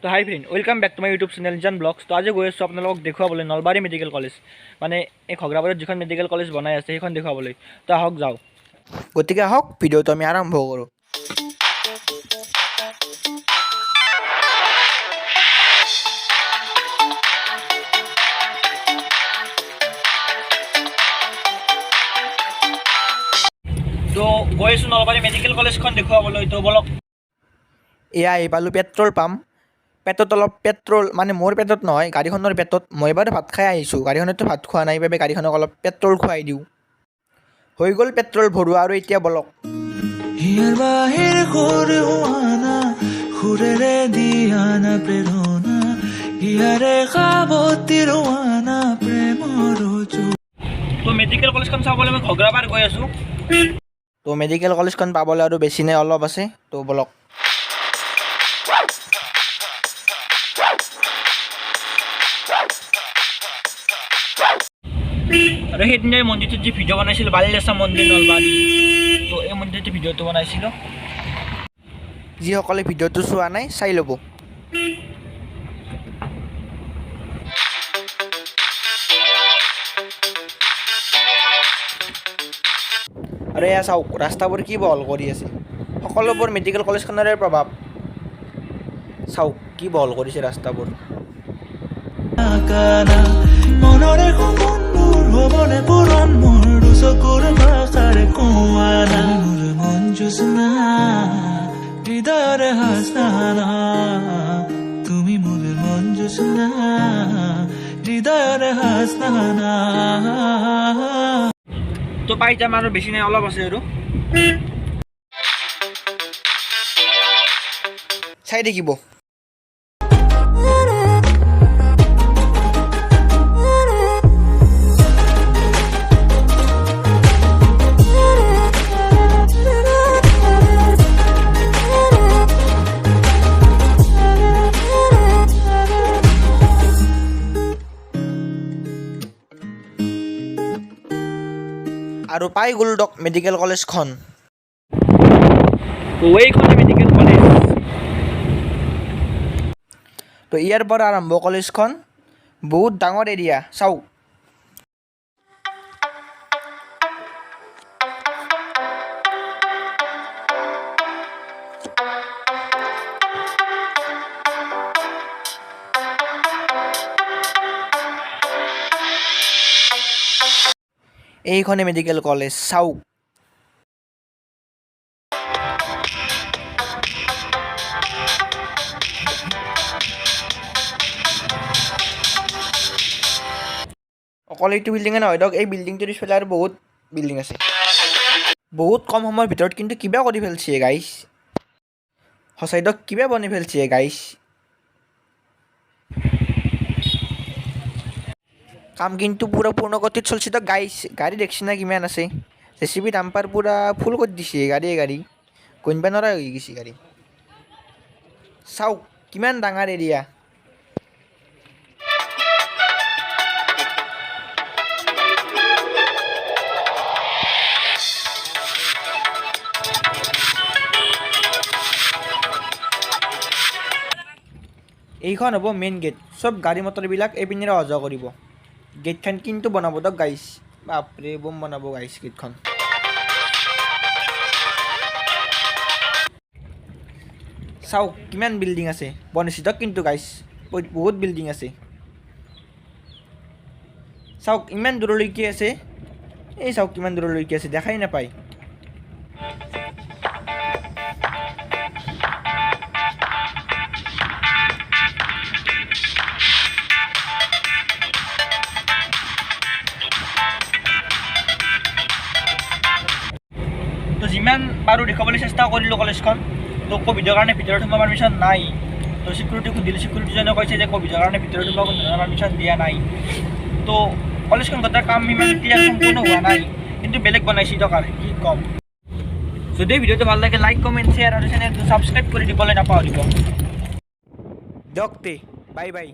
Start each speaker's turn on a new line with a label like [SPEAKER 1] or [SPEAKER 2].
[SPEAKER 1] তো hi friend, welcome back to my YouTube channel জান blogs. তো আজি গৈ আছোঁ আপোনালোকক দেখুৱাবলৈ নলবাৰী মেডিকেল কলেজ, মানে এই খগৰাবাৰীত যিখন মেডিকেল কলেজ বনাই আছে সেইখন দেখুৱাবলৈ। তো আহক যাওঁ, গতিকে আহক ভিডিঅ'টো আমি আৰম্ভ কৰোঁ। তো গৈ আছোঁ নলবাৰী মেডিকেল কলেজখন দেখুৱাবলৈ। তো বলক। এয়া আহি পালোঁ পেট্ৰল পাম্প। পেটত অলপ পেট্ৰল, মানে মোৰ পেটত নহয়, গাড়ীখনৰ পেটত। মই বাৰু ভাত খাই আহিছোঁ, গাড়ীখনতো ভাত খোৱা নাই, বাবে গাড়ীখনক অলপ পেট্ৰল খুৱাই দিওঁ। হৈ গ'ল পেট্ৰল ভৰোৱা, আৰু এতিয়া বলক।
[SPEAKER 2] হিয়াৰ বাহিৰ সুৰ হোৱানা সুৰেৰে দিয়ানা প্ৰেৰণা হিয়াৰে সাৱতীৰ হোৱানা প্ৰেমৰ
[SPEAKER 1] তো মেডিকেল কলেজখন চাবলৈ মই খগৰাবাৰ গৈ আছোঁ। তো মেডিকেল কলেজখন পাবলৈ আৰু বেছি নাই, অলপ আছে। তো বলক। আৰু সেইদিনাই মন্দিৰটোত যি ভিডিঅ' বনাইছিলোঁ, বালিলেচা মন্দিৰ নলবাৰী, তো এই মন্দিৰটো ভিডিঅ'টো বনাইছিলোঁ। যিসকলে ভিডিঅ'টো চোৱা নাই চাই ল'ব। আৰু এয়া চাওক, ৰাস্তাবোৰ কি বহল কৰি আছে। সকলোবোৰ মেডিকেল কলেজখনৰে প্ৰভাৱ। চাওক কি বহল কৰিছে ৰাস্তাবোৰ।
[SPEAKER 2] মনৰে সপোনবোৰ হ'বনে পূৰণ মোৰ দুচকুৰ ভাষাৰে কোৱানা মোৰ মন জোচনা হৃদয়ৰে হাসনা তুমি মোৰ মন জোচনা হৃদয়ৰে হাসনা।
[SPEAKER 1] তো পাই যাম, আৰু বেছি নাই, অলপ আছে আৰু। চাই থাকিব। আৰু পাই গ'লো ডক মেডিকেল কলেজখন। এইখনে মেডিকেল কলেজ। তো ইয়াৰ পৰা আৰম্ভ কলেজখন। বহুত ডাঙৰ এৰিয়া, চাওক। এইখনে মেডিকেল কলেজ, চাওক। অকল এইটো বিল্ডিঙে নহয় দক, এই বিল্ডিংটোৰ পিছফালে আৰু বহুত বিল্ডিং আছে। বহুত কম সময়ৰ ভিতৰত কিন্তু কিবা কৰি ফেলছে গাইছ। সঁচাই দক, কিবা বনি ফেলছে গাইছ। কাম কিন্তু পুৰা পূৰ্ণগতিত চলছে তো গাইছ। গাড়ী দেখছি না কিমান আছে। জেচিবি ডাম্পাৰ পুৰা ফুল কৰি দিছে, গাড়ী গণিব নোৱাৰা হৈ গৈছে গাড়ী। চাওক কিমান ডাঙৰ এৰিয়া। এইখন হ'ব মেইন গেট। চব গাড়ী মটৰবিলাক এইপিনেৰে অহা যোৱা কৰিব। গেটখন কিন্তু বনাব দক গাইছ। বাপৰে বম বনাব গাইছ গেটখন। চাওক কিমান বিল্ডিং আছে, বনাইছে দক কিন্তু গাইছ। বহুত বিল্ডিং আছে। চাওক ইমান দূৰলৈকে আছে। এই চাওক কিমান দূৰলৈকে আছে, দেখাই নাপায়। তো যিমান পাৰোঁ দেখুৱাবলৈ চেষ্টা কৰিলোঁ কলেজখন। তো ক'ভিডৰ কাৰণে ভিতৰত সোমোৱাৰ পাৰ্মিশ্যন নাই। তো চিকিউৰিটিক সুধিলোঁ, চিকিউৰিটিজনে কৈছে যে ক'ভিডৰ কাৰণে ভিতৰত সোমাব কোনো ধৰণৰ পাৰ্মিশ্যন দিয়া নাই। তো কলেজখন গোটেই কাম ইমান ক্লিয়াৰ সম্পূৰ্ণ হোৱা নাই, কিন্তু বেলেগ বনাইছে দৰকাৰ, কি ক'ম। যদি ভিডিঅ'টো ভাল লাগে লাইক কমেণ্ট শ্বেয়াৰ আৰু চেনেলটো ছাবস্ক্ৰাইব কৰি দিবলৈ নাপাহৰিব। দিয়ক তে, বাই বাই।